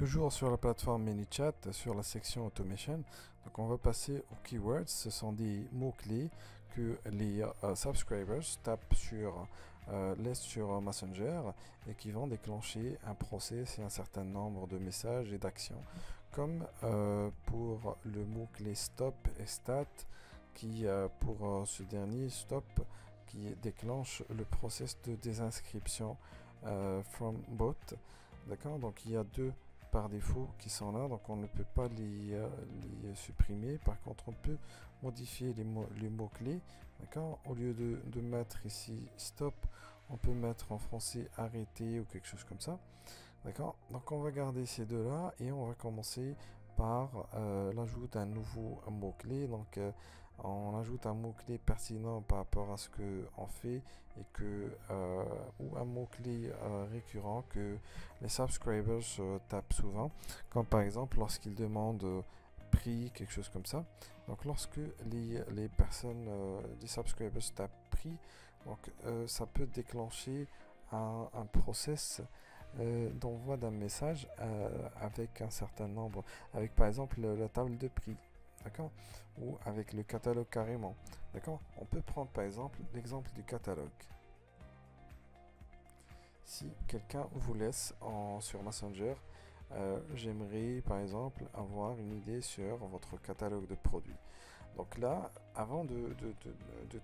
Toujours sur la plateforme ManyChat, sur la section Automation, donc on va passer aux keywords. Ce sont des mots-clés que les subscribers tapent sur Messenger et qui vont déclencher un process et un certain nombre de messages et d'actions. Comme pour le mot-clé stop et stat, qui pour ce dernier stop, qui déclenche le process de désinscription from bot. D'accord, donc il y a deux par défaut qui sont là, donc on ne peut pas les supprimer. Par contre, on peut modifier les mots-clés. D'accord, au lieu de mettre ici stop, on peut mettre en français arrêter ou quelque chose comme ça. D'accord, donc on va garder ces deux là et on va commencer par l'ajout d'un nouveau mot-clé. Donc on ajoute un mot-clé pertinent par rapport à ce que on fait et que ou un mot-clé récurrent que les subscribers tapent souvent, comme par exemple lorsqu'ils demandent prix, quelque chose comme ça. Donc lorsque les personnes, les subscribers tapent prix, donc ça peut déclencher un process d'envoi d'un message avec un certain nombre, avec par exemple la table de prix, d'accord, ou avec le catalogue carrément, d'accord. On peut prendre par exemple l'exemple du catalogue. Si quelqu'un vous laisse sur Messenger, j'aimerais par exemple avoir une idée sur votre catalogue de produits. Donc là, avant de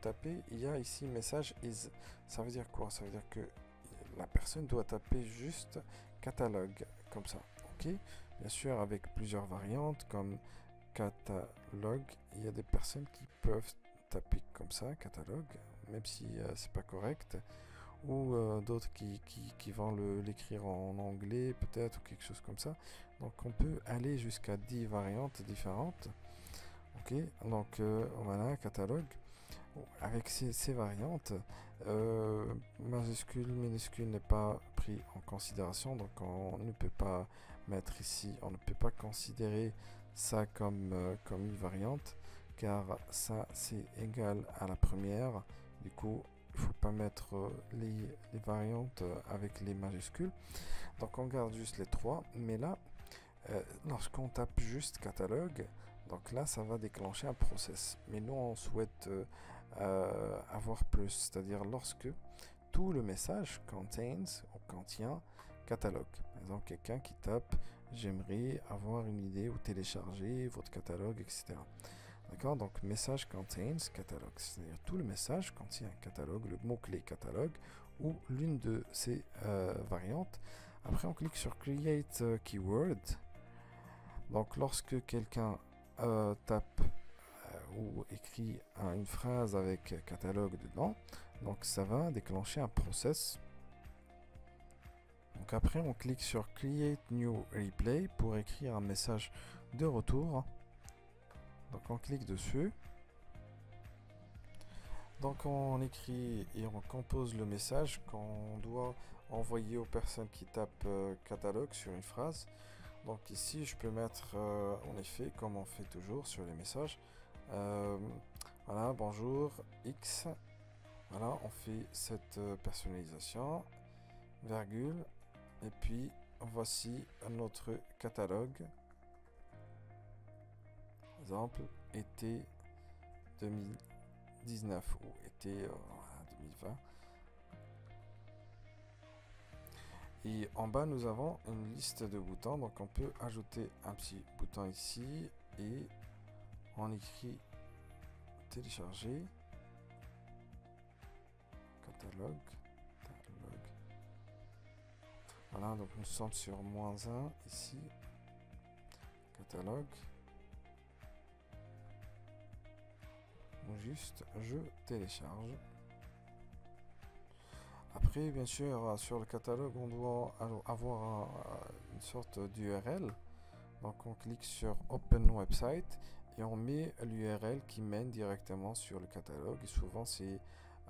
taper, il y a ici message is. Ça veut dire quoi? Ça veut dire que la personne doit taper juste catalogue, comme ça. Ok, bien sûr, avec plusieurs variantes comme catalogue. Il y a des personnes qui peuvent taper comme ça, catalogue, même si c'est pas correct. Ou d'autres qui vont l'écrire en anglais, peut-être, ou quelque chose comme ça. Donc on peut aller jusqu'à 10 variantes différentes. Ok, donc voilà, catalogue. Avec ces variantes, majuscule, minuscule n'est pas pris en considération, donc on ne peut pas mettre ici, on ne peut pas considérer ça comme une variante, car ça c'est égal à la première. Du coup, il ne faut pas mettre les variantes avec les majuscules. Donc on garde juste les trois, mais là, lorsqu'on tape juste catalogue, donc là ça va déclencher un process. Mais nous on souhaite avoir plus, c'est-à-dire lorsque tout le message contient catalogue. Par exemple, quelqu'un qui tape j'aimerais avoir une idée ou télécharger votre catalogue, etc. D'accord, donc message contains catalogue, c'est-à-dire tout le message contient un catalogue, le mot-clé catalogue ou l'une de ces variantes. Après, on clique sur create keyword. Donc, lorsque quelqu'un tape ou écrit une phrase avec catalogue dedans, donc ça va déclencher un process. Donc après on clique sur create new replay pour écrire un message de retour. Donc on clique dessus. Donc on écrit et on compose le message qu'on doit envoyer aux personnes qui tapent catalogue sur une phrase. Donc ici je peux mettre en effet comme on fait toujours sur les messages. Voilà, bonjour X. Voilà, on fait cette personnalisation, virgule, et puis voici notre catalogue. Par exemple, été 2019 ou été 2020. Et en bas, nous avons une liste de boutons, donc on peut ajouter un petit bouton ici et on écrit télécharger. Catalogue. Voilà, donc nous sommes sur -1 ici. Catalogue. Juste, je télécharge. Après, bien sûr, sur le catalogue, on doit avoir une sorte d'URL. Donc on clique sur Open Website et on met l'URL qui mène directement sur le catalogue. Et souvent, c'est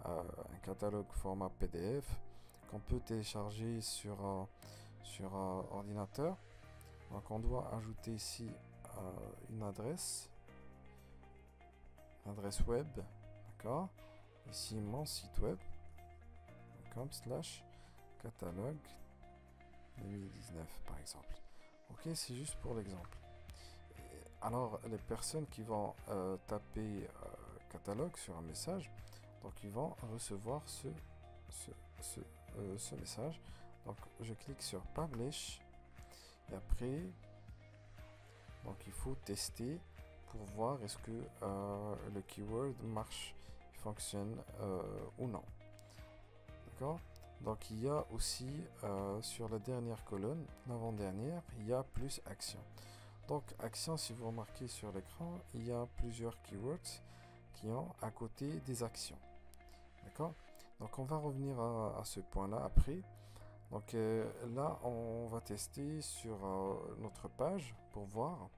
un catalogue format PDF qu'on peut télécharger sur ordinateur. Donc on doit ajouter ici une adresse web, d'accord, ici mon site web .com/catalogue 2019 par exemple. Ok, c'est juste pour l'exemple. Alors, les personnes qui vont taper catalogue sur un message, donc ils vont recevoir ce message. Donc, je clique sur Publish et après, donc il faut tester pour voir est-ce que le keyword marche, fonctionne ou non. D'accord? Donc il y a aussi sur la dernière colonne, l'avant-dernière, il y a plus action. Donc action, si vous remarquez sur l'écran, il y a plusieurs keywords qui ont à côté des actions. D'accord? Donc on va revenir à ce point-là après. Donc là, on va tester sur notre page pour voir.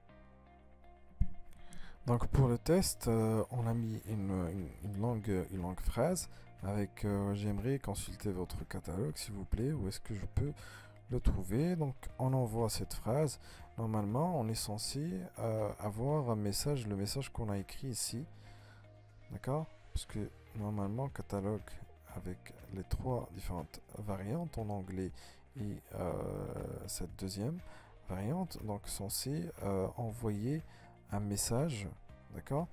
Donc pour le test, on a mis une longue phrase avec j'aimerais consulter votre catalogue s'il vous plaît, où est-ce que je peux le trouver. Donc on envoie cette phrase. Normalement on est censé avoir un message, le message qu'on a écrit ici, d'accord, parce que normalement catalogue avec les trois différentes variantes en anglais et cette deuxième variante, donc censé envoyer un message, d'accord.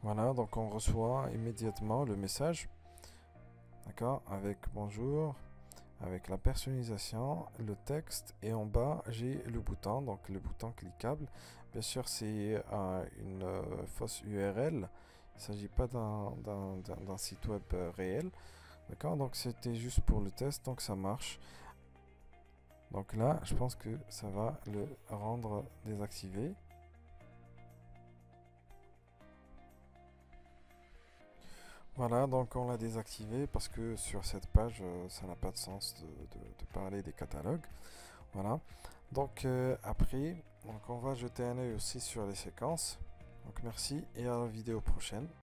Voilà, donc on reçoit immédiatement le message, d'accord, avec bonjour, avec la personnalisation, le texte, et en bas j'ai le bouton, donc le bouton cliquable. Bien sûr c'est une fausse URL, il ne s'agit pas d'un site web réel, d'accord. Donc c'était juste pour le test, donc ça marche. Donc là je pense que ça va le rendre désactivé. Voilà, donc on l'a désactivé parce que sur cette page, ça n'a pas de sens de parler des catalogues. Voilà. Donc après, donc on va jeter un œil aussi sur les séquences. Donc merci et à la vidéo prochaine.